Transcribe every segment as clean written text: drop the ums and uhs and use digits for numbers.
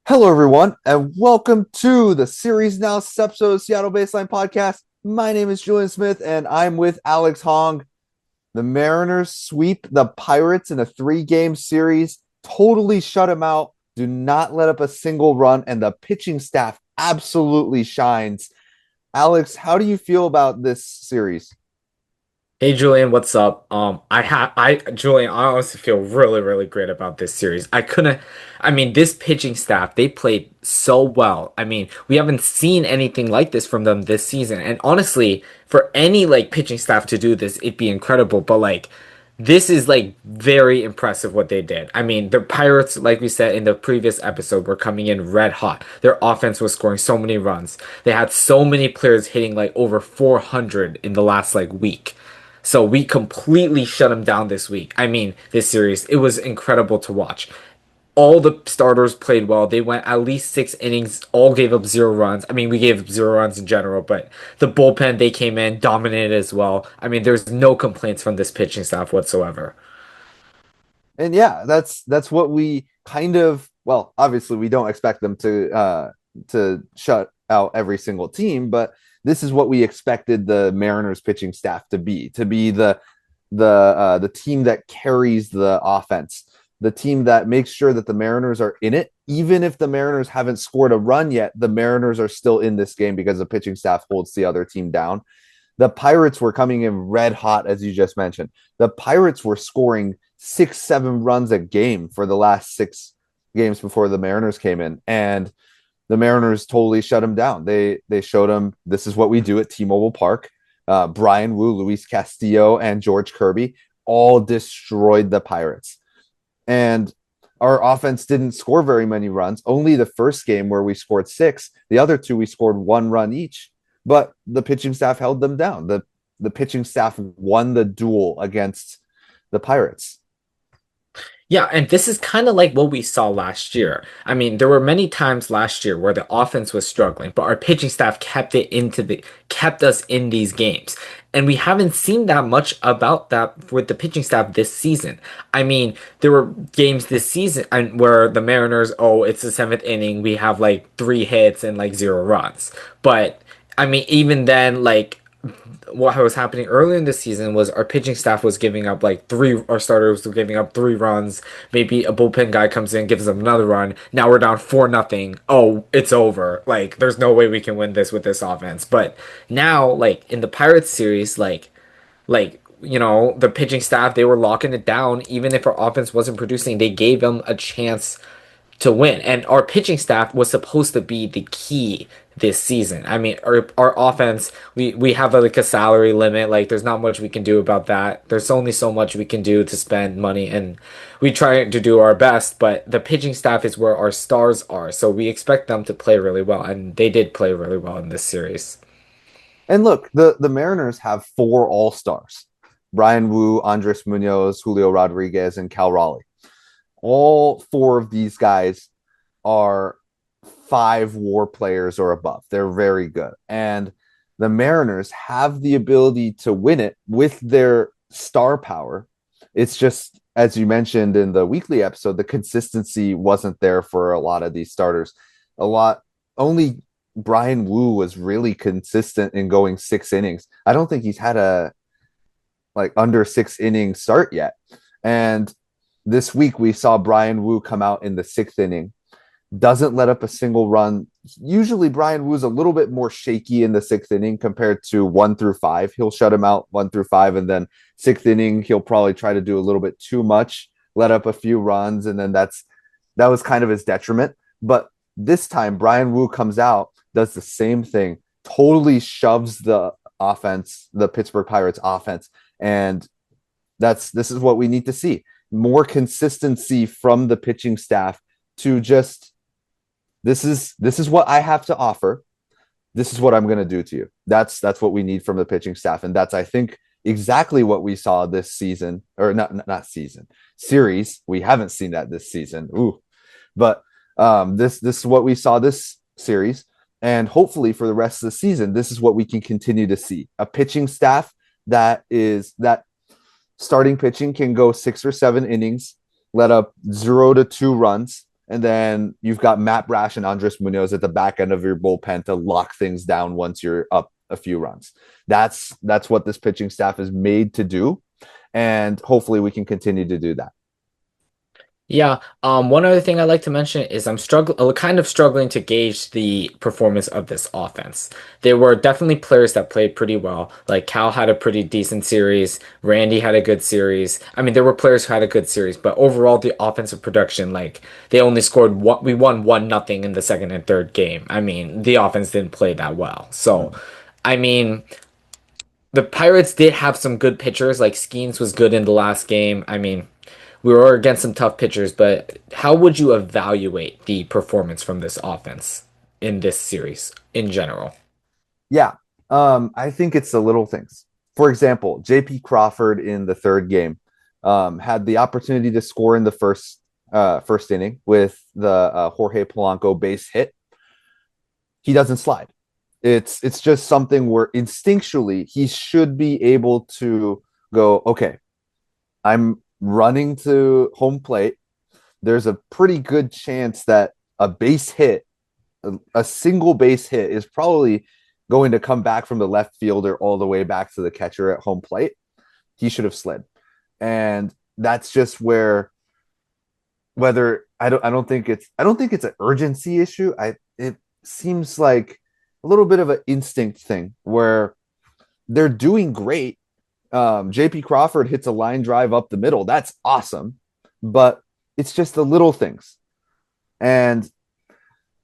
Hello, everyone, and welcome to the Series Now episode Seattle Baseline Podcast. My name is Julian Smith, and I'm with Alex Hong. The Mariners sweep the Pirates in a three-game series, totally shut them out, do not let up a single run, and the pitching staff absolutely shines. Alex, how do you feel about this series? Hey Julian, what's up? Julian, I honestly feel really great about this series. This pitching staff, they played so well. We haven't seen anything like this from them this season. And honestly, for any pitching staff to do this, it'd be incredible. But this is very impressive what they did. The Pirates, like we said in the previous episode, were coming in red hot. Their offense was scoring so many runs. They had so many players hitting over 400 in the last week. So we completely shut them down this week. This series, it was incredible to watch. All the starters played well. They went at least 6 innings, all gave up 0 runs. We gave up 0 runs in general, but the bullpen, they came in, dominated as well. There's no complaints from this pitching staff whatsoever. And yeah, that's what we kind of obviously we don't expect them to shut out every single team, but this is what we expected the Mariners pitching staff to be the team that carries the offense, the team that makes sure that the Mariners are in it. Even if the Mariners haven't scored a run yet, the Mariners are still in this game because the pitching staff holds the other team down. The Pirates were coming in red hot, as you just mentioned. The Pirates were scoring 6, 7 runs a game for the last 6 games before the Mariners came in, and the Mariners totally shut them down. They showed them this is what we do at T-Mobile Park. Brian Wu, Luis Castillo, and George Kirby all destroyed the Pirates, and our offense didn't score very many runs. Only the first game where we scored 6. The other two we scored 1 run each, but the pitching staff held them down. The pitching staff won the duel against the Pirates. Yeah, and this is kind of like what we saw last year. There were many times last year where the offense was struggling, but our pitching staff kept us in these games. And we haven't seen that much about that with the pitching staff this season. There were games this season where the Mariners, oh, it's the seventh inning, we have 3 hits and 0 runs. But even then, what was happening earlier in the season was our pitching staff was giving up our starters were giving up 3 runs. Maybe a bullpen guy comes in, gives them another run. Now we're down 4-0. Oh, it's over. There's no way we can win this with this offense. But now, in the Pirates series, the pitching staff, they were locking it down. Even if our offense wasn't producing, they gave them a chance to win. And our pitching staff was supposed to be the key this season. Our offense, we have a salary limit. There's not much we can do about that. There's only so much we can do to spend money, and we try to do our best. But the pitching staff is where our stars are, so we expect them to play really well, and they did play really well in this series. And look, the Mariners have 4 all-stars: Brian Wu, Andres Munoz, Julio Rodriguez, and Cal Raleigh. All 4 of these guys are 5 WAR players or above. They're very good. And the Mariners have the ability to win it with their star power. It's just, as you mentioned in the weekly episode, the consistency wasn't there for a lot of these starters. Only Brian Wu was really consistent in going 6 innings. I don't think he's had a under 6 inning start yet. And this week we saw Brian Wu come out in the 6th inning, doesn't let up a single run. Usually Brian Wu's a little bit more shaky in the 6th inning compared to 1 through 5. He'll shut him out 1 through 5, and then 6th inning he'll probably try to do a little bit too much, let up a few runs, and then that was kind of his detriment. But this time Brian Wu comes out, does the same thing, totally shoves the offense, the Pittsburgh Pirates offense, and this is what we need to see. More consistency from the pitching staff to just this is what I have to offer. This is what I'm going to do to you. That's what we need from the pitching staff, and that's, I think, exactly what we saw this season, or not season, series. We haven't seen that this season. Ooh, but this is what we saw this series, and hopefully for the rest of the season, this is what we can continue to see: a pitching staff that starting pitching can go 6 or 7 innings, let up 0 to 2 runs, And then you've got Matt Brash and Andres Munoz at the back end of your bullpen to lock things down once you're up a few runs. That's what this pitching staff is made to do. And hopefully we can continue to do that. Yeah, one other thing I'd like to mention is kind of struggling to gauge the performance of this offense. There were definitely players that played pretty well. Like Cal had a pretty decent series, Randy had a good series. I mean, there were players who had a good series, but overall the offensive production, like they only scored one, we won 1-0 in the second and third game. I mean, the offense didn't play that well. So, Mm. I mean, the Pirates did have some good pitchers, like Skeens was good in the last game. I mean, we were against some tough pitchers, but how would you evaluate the performance from this offense in this series in general? Yeah. I think it's the little things. For example, JP Crawford in the third game had the opportunity to score in the first inning with the Jorge Polanco base hit. He doesn't slide. It's just something where instinctually he should be able to go, okay, I'm running to home plate. There's a pretty good chance that a base hit, a single base hit, is probably going to come back from the left fielder all the way back to the catcher at home plate. He should have slid. And that's just where whether I don't think it's an urgency issue. It seems like a little bit of an instinct thing where they're doing great. JP Crawford hits a line drive up the middle. That's awesome. But it's just the little things. And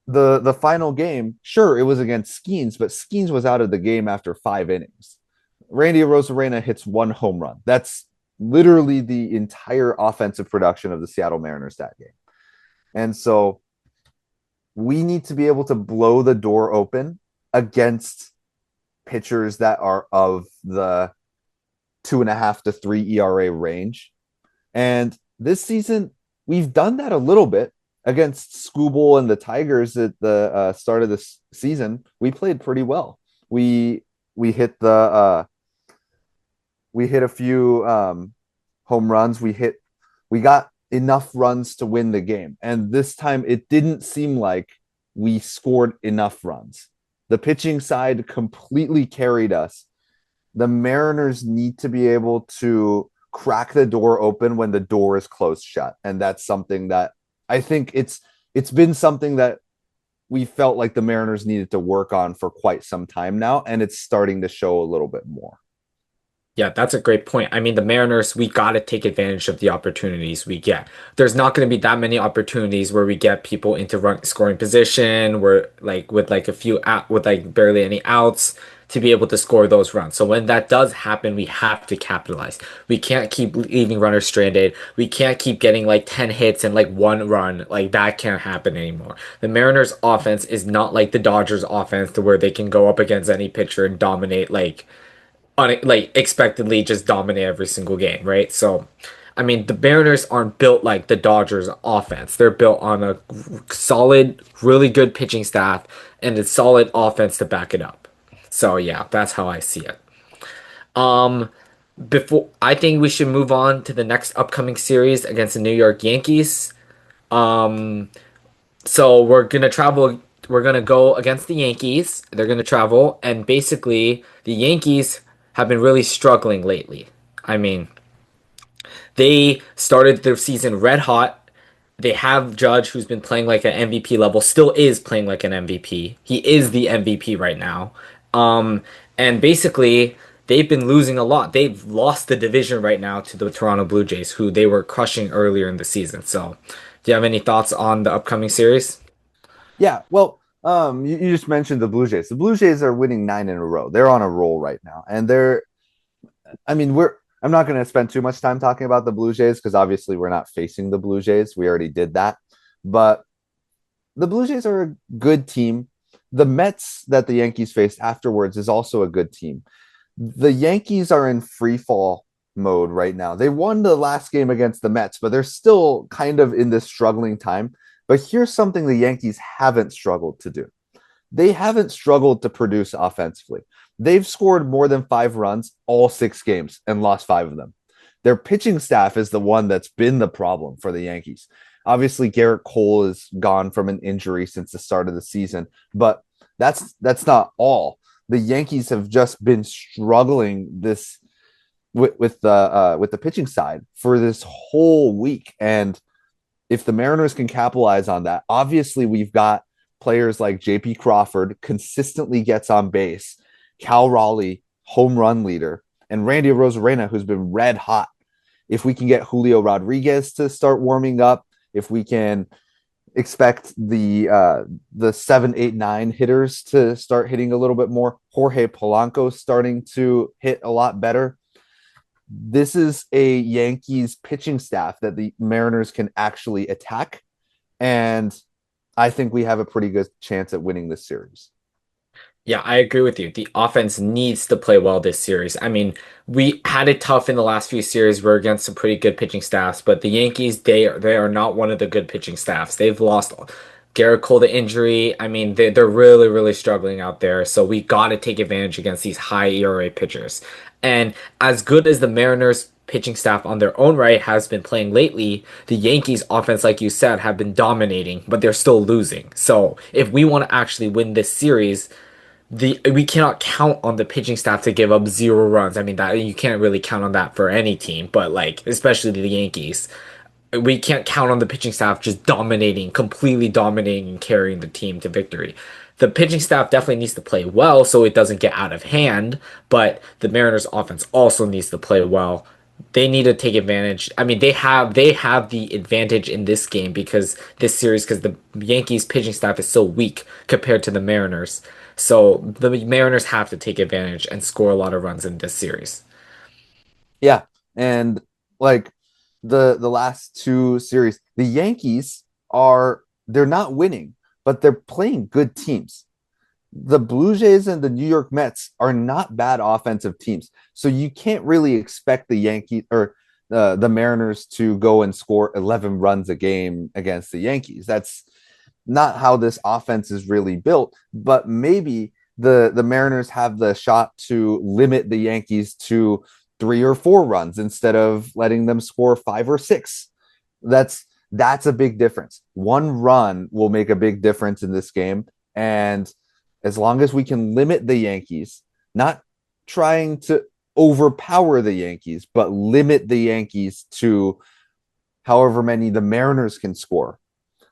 the final game, sure, it was against Skeens, but Skeens was out of the game after 5 innings. Randy Rosarena hits one home run. That's literally the entire offensive production of the Seattle Mariners that game. And so we need to be able to blow the door open against pitchers that are of the 2.5 to 3 ERA range. And this season, we've done that a little bit against Scooble and the Tigers at the start of this season. We played pretty well. We hit we hit a few home runs. We got enough runs to win the game. And this time it didn't seem like we scored enough runs. The pitching side completely carried us. The Mariners need to be able to crack the door open when the door is closed shut. And that's something that I think it's been something that we felt like the Mariners needed to work on for quite some time now, and it's starting to show a little bit more. Yeah, that's a great point. I mean, the Mariners, we got to take advantage of the opportunities we get. There's not going to be that many opportunities where we get people into scoring position, where like with like a few out with like barely any outs to be able to score those runs. So when that does happen, we have to capitalize. We can't keep leaving runners stranded. We can't keep getting like 10 hits and like one run. Like that can't happen anymore. The Mariners offense is not like the Dodgers offense to where they can go up against any pitcher and dominate like expectedly just dominate every single game, right? So, I mean, the Mariners aren't built like the Dodgers offense. They're built on a solid, really good pitching staff and a solid offense to back it up. So, yeah, that's how I see it. Um, before I think we should move on to the next upcoming series against the New York Yankees. Um, so we're gonna go against the Yankees. They're gonna travel, and basically the Yankees have been really struggling lately. I mean, they started their season red hot. They have Judge, who's been playing like an MVP level, still is playing like an MVP. He is the MVP right now. Um, and basically, they've been losing a lot. They've lost the division right now to the Toronto Blue Jays, who they were crushing earlier in the season. So, do you have any thoughts on the upcoming series? Yeah, well, you just mentioned the Blue Jays. The Blue Jays are winning 9 in a row. They're on a roll right now, and I mean, I'm not going to spend too much time talking about the Blue Jays because obviously we're not facing the Blue Jays. We already did that, but the Blue Jays are a good team. The Mets that the Yankees faced afterwards is also a good team. The Yankees are in free fall mode right now. They won the last game against the Mets, but they're still kind of in this struggling time. But here's something the Yankees haven't struggled to do. They haven't struggled to produce offensively. They've scored more than 5 runs all 6 games and lost 5 of them. Their pitching staff is the one that's been the problem for the Yankees. Obviously, Garrett Cole is gone from an injury since the start of the season, but that's not all. The Yankees have just been struggling this with the pitching side for this whole week, and if the Mariners can capitalize on that, obviously we've got players like JP Crawford consistently gets on base, Cal Raleigh, home run leader, and Randy Rosarena, who's been red hot. If we can get Julio Rodriguez to start warming up, if we can expect the 7, 8, 9 hitters to start hitting a little bit more, Jorge Polanco starting to hit a lot better. This is a Yankees pitching staff that the Mariners can actually attack. And I think we have a pretty good chance at winning this series. Yeah, I agree with you. The offense needs to play well this series. I mean, we had it tough in the last few series. We're against some pretty good pitching staffs, but the Yankees, they are not one of the good pitching staffs. They've lost Garrett Cole to injury. I mean, they're really, really struggling out there. So we got to take advantage against these high ERA pitchers. And as good as the Mariners pitching staff on their own right has been playing lately, the Yankees offense, like you said, have been dominating, but they're still losing. So if we want to actually win this series, the we cannot count on the pitching staff to give up 0 runs. I mean that you can't really count on that for any team, but like especially the Yankees. We can't count on the pitching staff just dominating, completely dominating and carrying the team to victory. The pitching staff definitely needs to play well so it doesn't get out of hand, but the Mariners offense also needs to play well. They need to take advantage. I mean, they have the advantage in this game because this series because the Yankees pitching staff is so weak compared to the Mariners. So the Mariners have to take advantage and score a lot of runs in this series. Yeah. And like the last two series, the Yankees they're not winning, but they're playing good teams. The Blue Jays and the New York Mets are not bad offensive teams. So you can't really expect the Yankees or the Mariners to go and score 11 runs a game against the Yankees. That's not how this offense is really built. But maybe the Mariners have the shot to limit the Yankees to 3 or 4 runs instead of letting them score 5 or 6. That's a big difference. One run will make a big difference in this game. And as long as we can limit the Yankees, not trying to overpower the Yankees, but limit the Yankees to however many the Mariners can score.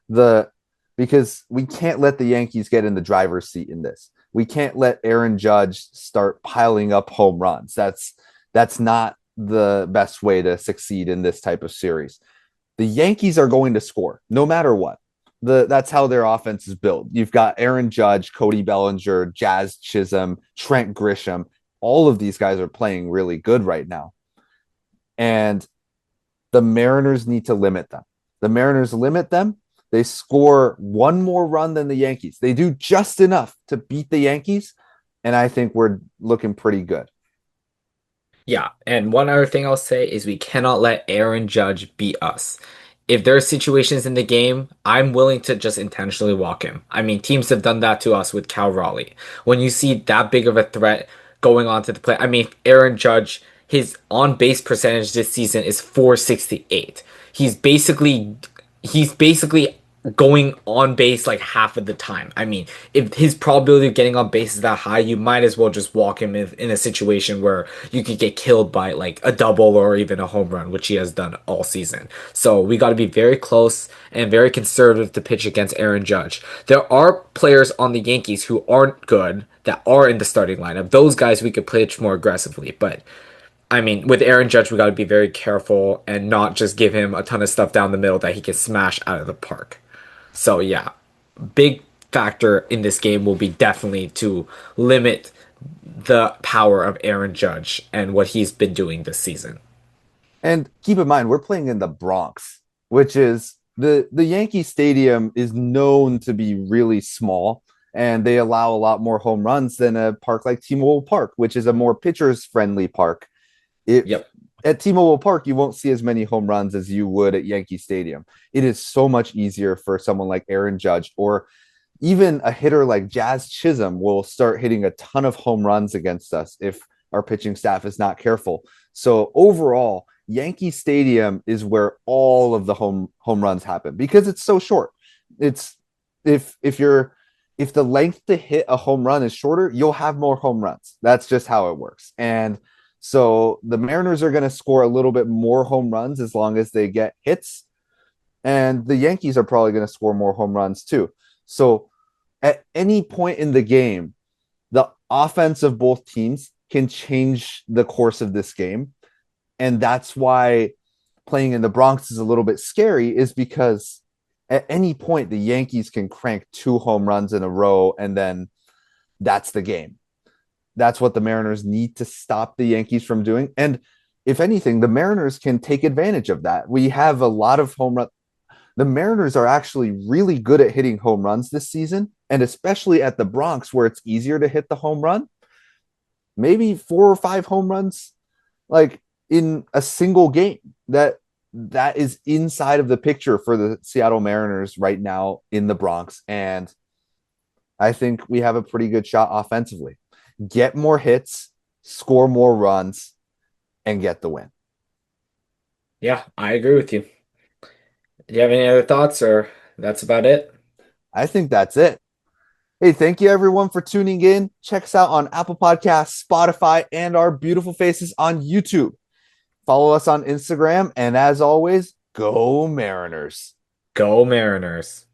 The Because we can't let the Yankees get in the driver's seat in this. We can't let Aaron Judge start piling up home runs. That's not the best way to succeed in this type of series. The Yankees are going to score no matter what. That's how their offense is built. You've got Aaron Judge, Cody Bellinger, Jazz Chisholm, Trent Grisham. All of these guys are playing really good right now. And the Mariners need to limit them. The Mariners limit them. They score one more run than the Yankees. They do just enough to beat the Yankees. And I think we're looking pretty good. Yeah, and one other thing I'll say is we cannot let Aaron Judge beat us. If there are situations in the game, I'm willing to just intentionally walk him. I mean, teams have done that to us with Cal Raleigh. When you see that big of a threat going on to the play, I mean, Aaron Judge, his on base percentage this season is 468. He's basically going on base like half of the time. I mean, if his probability of getting on base is that high, you might as well just walk him in a situation where you could get killed by like a double or even a home run, which he has done all season. So we got to be very close and very conservative to pitch against Aaron Judge. There are players on the Yankees who aren't good that are in the starting lineup. Those guys we could pitch more aggressively, but I mean, with Aaron Judge, we got to be very careful and not just give him a ton of stuff down the middle that he can smash out of the park. So yeah, big factor in this game will be definitely to limit the power of Aaron Judge and what he's been doing this season. And keep in mind, we're playing in the Bronx, which is the Yankee Stadium is known to be really small, and they allow a lot more home runs than a park like T-Mobile Park, which is a more pitchers friendly park. If Yep. At T-Mobile Park, you won't see as many home runs as you would at Yankee Stadium. It is so much easier for someone like Aaron Judge or even a hitter like Jazz Chisholm will start hitting a ton of home runs against us if our pitching staff is not careful. So overall, Yankee Stadium is where all of the home runs happen because it's so short. It's if you're if the length to hit a home run is shorter, you'll have more home runs. That's just how it works. And so the Mariners are going to score a little bit more home runs as long as they get hits, and the Yankees are probably going to score more home runs too. So at any point in the game, the offense of both teams can change the course of this game. And that's why playing in the Bronx is a little bit scary, is because at any point the Yankees can crank two home runs in a row, and then that's the game. That's what the Mariners need to stop the Yankees from doing. And if anything, the Mariners can take advantage of that. We have a lot of home run. The Mariners are actually really good at hitting home runs this season, and especially at the Bronx where it's easier to hit the home run. Maybe 4 or 5 home runs like in a single game. That is inside of the picture for the Seattle Mariners right now in the Bronx, and I think we have a pretty good shot offensively. Get more hits, score more runs, and get the win. Yeah, I agree with you. Do you have any other thoughts, or that's about it? I think that's it. Hey, thank you everyone for tuning in. Check us out on Apple Podcasts, Spotify, and our beautiful faces on YouTube. Follow us on Instagram, and as always, go Mariners. Go Mariners.